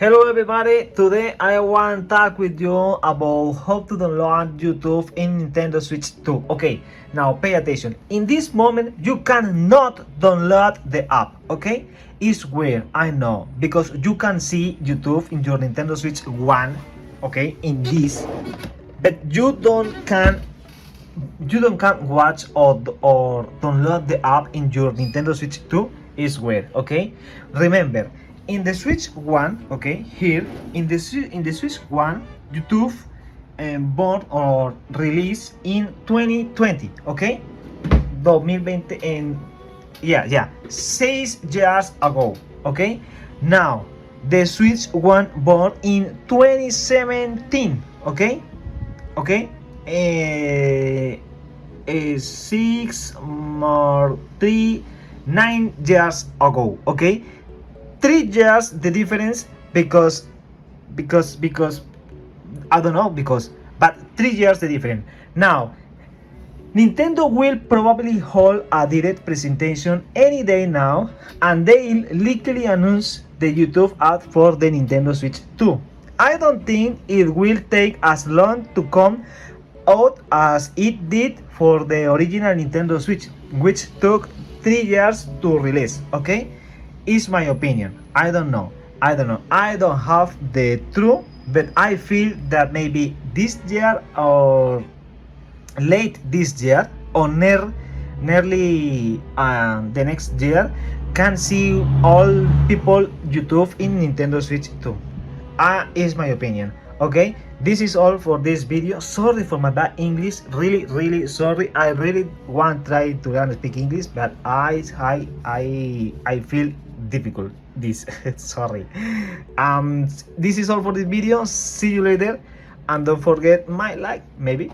Hello everybody, today I want to talk with you about how to download YouTube in Nintendo Switch 2. Okay, now pay attention. In this moment you cannot download the app, okay? It's weird, I know, because you can see YouTube in your Nintendo Switch 1, okay, in this, but you don't can watch or download the app in your Nintendo Switch 2 is weird, okay? Remember, in the Switch 1, okay, here in the Switch 1, YouTube bought or released in 2020, okay? 2020 and yeah, 6 years ago, okay? Now the Switch 1 bought in 2017, okay? Okay, 6 more 3 9 years ago, okay? 3 years the difference because I don't know, because but 3 years the difference. Now Nintendo will probably hold a direct presentation any day now, and they'll likely announce the YouTube app for the Nintendo Switch 2. I don't think it will take as long to come out as it did for the original Nintendo Switch, which took 3 years to release, okay? Is my opinion. I don't know. I don't have the truth, but I feel that maybe this year or late this year or nearly the next year can see all people YouTube in Nintendo Switch 2. Is my opinion. Okay, this is all for this video. Sorry for my bad English, really sorry. I really want to try to learn to speak English, but I feel difficult this. Sorry. This is all for this video. See you later, and don't forget my like maybe.